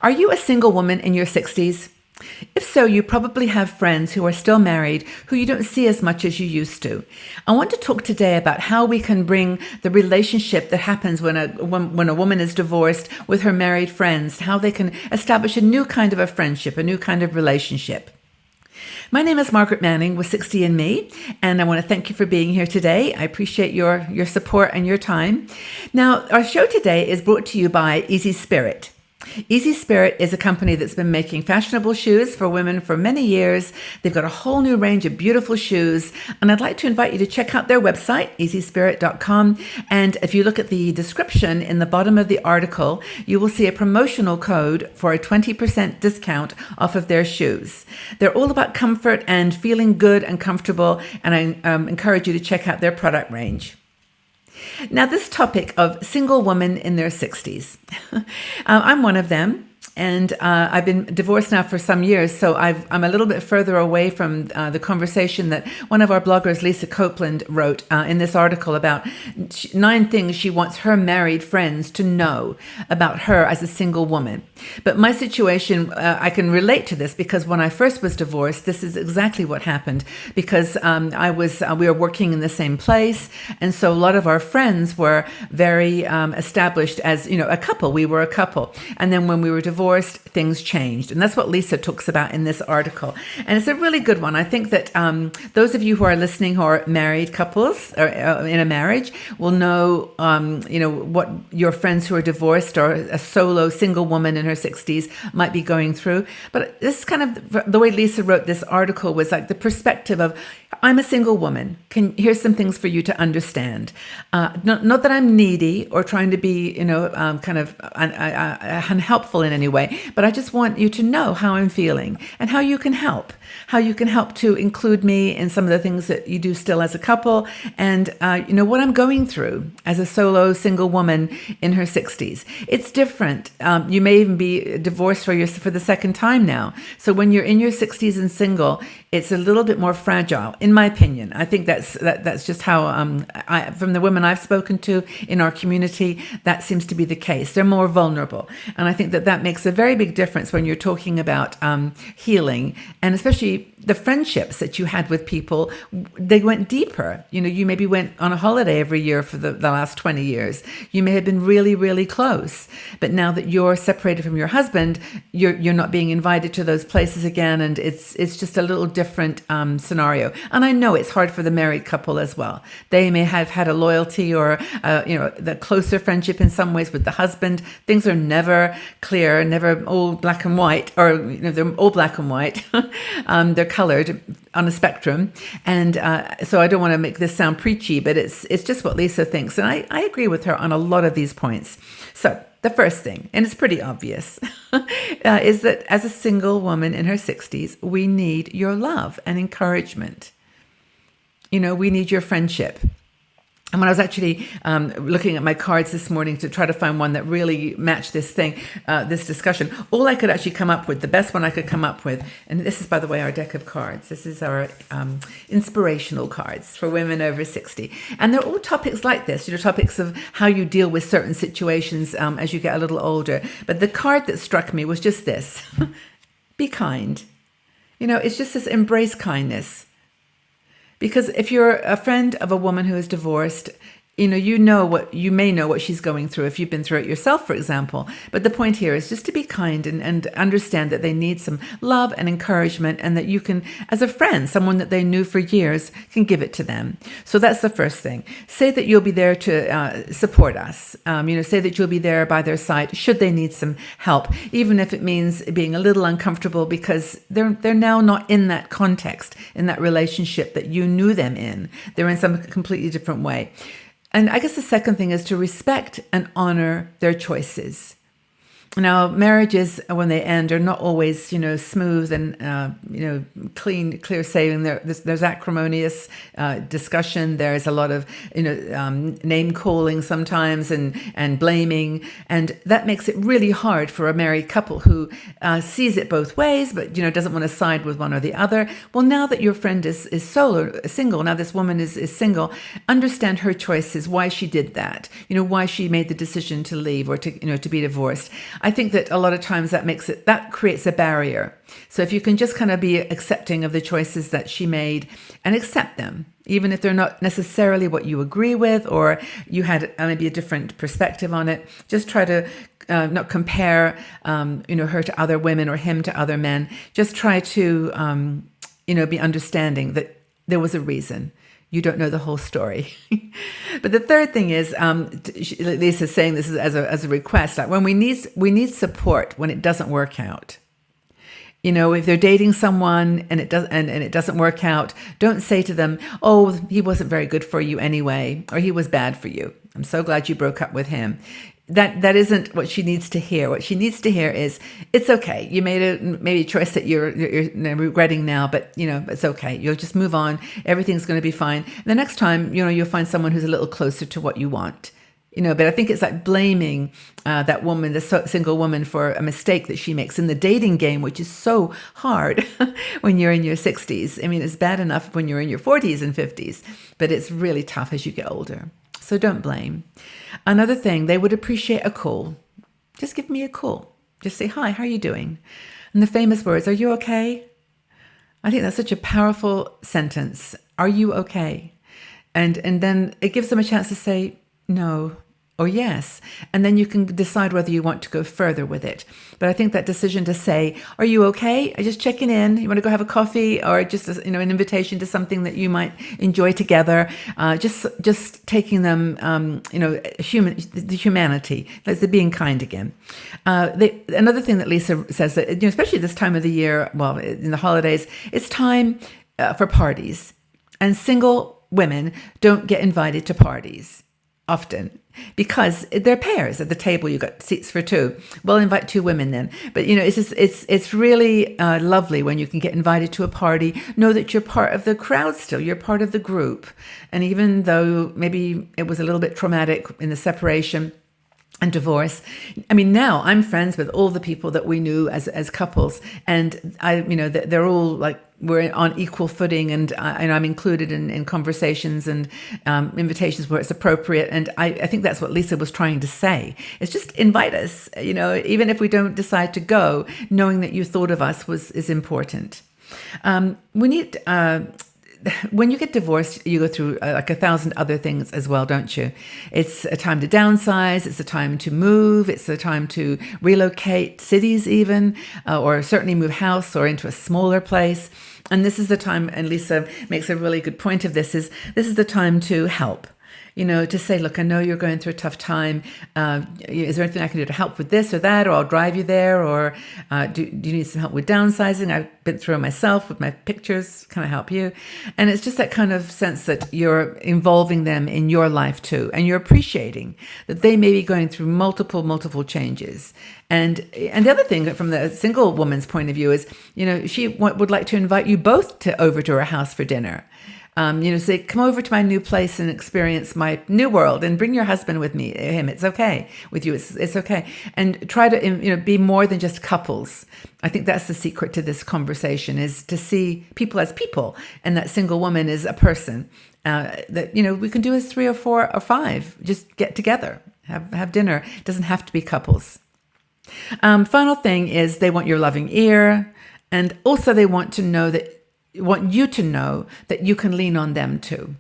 Are you a single woman in your 60s? If so, you probably have friends who are still married who you don't see as much as you used to. I want to talk today about how we can bring the relationship that happens when a woman is divorced with her married friends, how they can establish a new kind of a friendship, a new kind of relationship. My name is Margaret Manning with 60andMe, and I want to thank you for being here today. I appreciate your support and your time. Now, our show today is brought to you by Easy Spirit. Easy Spirit is a company that's been making fashionable shoes for women for many years. They've got a whole new range of beautiful shoes, and I'd like to invite you to check out their website, easyspirit.com. And if you look at the description in the bottom of the article, you will see a promotional code for a 20% discount off of their shoes. They're all about comfort and feeling good and comfortable, and I encourage you to check out their product range. Now, this topic of single women in their 60s, I'm one of them, and I've been divorced now for some years, so I'm a little bit further away from the conversation that one of our bloggers, Lisa Copeland, wrote in this article about 9 things she wants her married friends to know about her as a single woman. But my situation, I can relate to this because when I first was divorced, this is exactly what happened, because we were working in the same place, and so a lot of our friends were very established as, a couple. We were a couple, and then when we were divorced, things changed. And that's what Lisa talks about in this article. And it's a really good one. I think that those of you who are listening who are married couples or in a marriage will know, what your friends who are divorced or a solo single woman in her 60s might be going through. But this is kind of the way Lisa wrote this article, was like the perspective of, I'm a single woman. Here's some things for you to understand. Not that I'm needy or trying to be, kind of unhelpful in any way, but I just want you to know how I'm feeling and how you can help to include me in some of the things that you do still as a couple, and what I'm going through as a solo single woman in her 60s. It's different. You may even be divorced for the second time now. So when you're in your 60s and single, it's a little bit more fragile, in my opinion. I think that's just how, from the women I've spoken to in our community, that seems to be the case. They're more vulnerable. And I think that makes a very big difference when you're talking about healing, and especially the friendships that you had with people. They went deeper. You maybe went on a holiday every year for the last 20 years. You may have been really, really close. But now that you're separated from your husband, you're not being invited to those places again, and it's just a little different scenario. And I know it's hard for the married couple as well. They may have had a loyalty or the closer friendship in some ways with the husband. Things are never clear, never all black and white, or they're all black and white. They're colored on a spectrum, and so I don't want to make this sound preachy, but it's just what Lisa thinks, and I agree with her on a lot of these points. So the first thing, and it's pretty obvious, is that as a single woman in her 60s, we need your love and encouragement. We need your friendship. And when I was actually looking at my cards this morning to try to find one that really matched this discussion, all I could actually come up with, the best one I could come up with, and this is, by the way, our deck of cards. This is our inspirational cards for women over 60. And they're all topics like this, topics of how you deal with certain situations as you get a little older. But the card that struck me was just this. Be kind. It's just this embrace kindness. Because if you're a friend of a woman who is divorced, you may know what she's going through if you've been through it yourself, for example. But the point here is just to be kind and understand that they need some love and encouragement, and that you can, as a friend, someone that they knew for years, can give it to them. So that's the first thing. Say that you'll be there to support us. Say that you'll be there by their side should they need some help, even if it means being a little uncomfortable because they're now not in that context, in that relationship that you knew them in. They're in some completely different way. And I guess the second thing is to respect and honor their choices. Now, marriages, when they end, are not always, smooth and, clean, clear sailing. There's acrimonious discussion. There's a lot of, name calling sometimes and blaming. And that makes it really hard for a married couple who sees it both ways, but, doesn't want to side with one or the other. Well, now that your friend is single, now this woman is single, understand her choices, why she did that, why she made the decision to leave or to be divorced. I think that a lot of times that creates a barrier. So if you can just kind of be accepting of the choices that she made and accept them, even if they're not necessarily what you agree with, or you had maybe a different perspective on it, just try to not compare, her to other women or him to other men. Just try to, be understanding that there was a reason. You don't know the whole story. But the third thing is, Lisa's saying this is as a request, like when we need support when it doesn't work out. If they're dating someone and it doesn't work out, don't say to them, "Oh, he wasn't very good for you anyway," or "He was bad for you. I'm so glad you broke up with him." That isn't what she needs to hear. What she needs to hear is, "It's okay. You made maybe a choice that you're regretting now, but it's okay. You'll just move on. Everything's going to be fine. And the next time, you'll find someone who's a little closer to what you want." But I think it's like blaming that woman, the single woman, for a mistake that she makes in the dating game, which is so hard when you're in your 60s. I mean, it's bad enough when you're in your 40s and 50s, but it's really tough as you get older. So don't blame. Another thing, they would appreciate a call. Just give me a call. Just say, "Hi, how are you doing?" And the famous words, "Are you okay?" I think that's such a powerful sentence. Are you okay? And then it gives them a chance to say no or yes. And then you can decide whether you want to go further with it. But I think that decision to say, "Are you okay? I'm just checking in. You want to go have a coffee?" Or just an invitation to something that you might enjoy together. Just taking them, the humanity, like the being kind again. Another thing that Lisa says that, especially this time of the year, well, in the holidays, it's time for parties. And single women don't get invited to parties often because they're pairs at the table. You've got seats for two. Well, invite two women then. But it's really lovely when you can get invited to a party. Know that you're part of the crowd still. You're part of the group. And even though maybe it was a little bit traumatic in the separation and divorce, I mean, now I'm friends with all the people that we knew as couples, and they're all like, we're on equal footing, and I'm included in conversations and invitations where it's appropriate. And I think that's what Lisa was trying to say. It's just invite us, even if we don't decide to go, knowing that you thought of us is important. We need. When you get divorced, you go through like 1,000 other things as well, don't you? It's a time to downsize. It's a time to move. It's a time to relocate cities even, or certainly move house or into a smaller place. And this is the time, and Lisa makes a really good point of this is the time to help. To say, "Look, I know you're going through a tough time. Is there anything I can do to help with this or that? Or I'll drive you there. Or do you need some help with downsizing? I've been through it myself with my pictures. Can I help you?" And it's just that kind of sense that you're involving them in your life too. And you're appreciating that they may be going through multiple changes. And the other thing from the single woman's point of view is, she would like to invite you both over to her house for dinner. Say, "Come over to my new place and experience my new world, and bring your husband with him. It's okay with you. It's okay." And try to, be more than just couples. I think that's the secret to this conversation, is to see people as people, and that single woman is a person that, we can do as 3 or 4 or 5. Just get together, have dinner. It doesn't have to be couples. Final thing is they want your loving ear, and also they want you to know that you can lean on them too.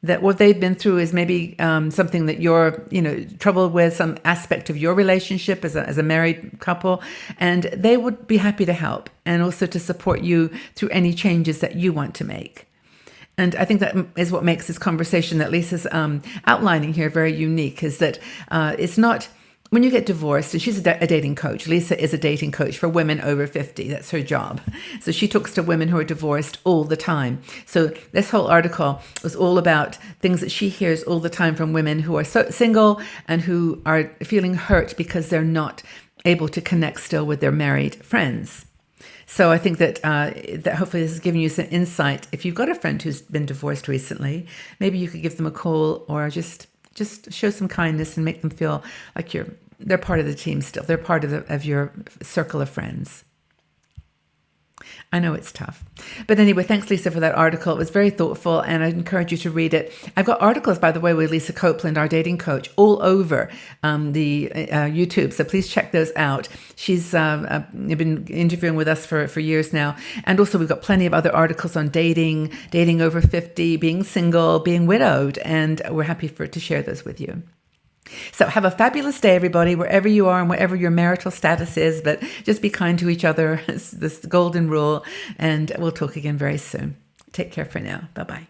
That what they've been through is maybe something that you're, troubled with, some aspect of your relationship as a married couple, and they would be happy to help and also to support you through any changes that you want to make. And I think that is what makes this conversation that Lisa's outlining here very unique, is that it's not. When you get divorced, and she's a dating coach, Lisa is a dating coach for women over 50. That's her job. So she talks to women who are divorced all the time. So this whole article was all about things that she hears all the time from women who are single and who are feeling hurt because they're not able to connect still with their married friends. So I think that hopefully this is giving you some insight. If you've got a friend who's been divorced recently, maybe you could give them a call, or just show some kindness and make them feel like they're part of the team still. They're part of your circle of friends. I know it's tough. But anyway, thanks, Lisa, for that article. It was very thoughtful, and I encourage you to read it. I've got articles, by the way, with Lisa Copeland, our dating coach, all over the YouTube. So please check those out. She's been interviewing with us for years now. And also, we've got plenty of other articles on dating, dating over 50, being single, being widowed. And we're happy to share those with you. So have a fabulous day, everybody, wherever you are and whatever your marital status is, but just be kind to each other. It's this golden rule, and we'll talk again very soon. Take care for now. Bye-bye.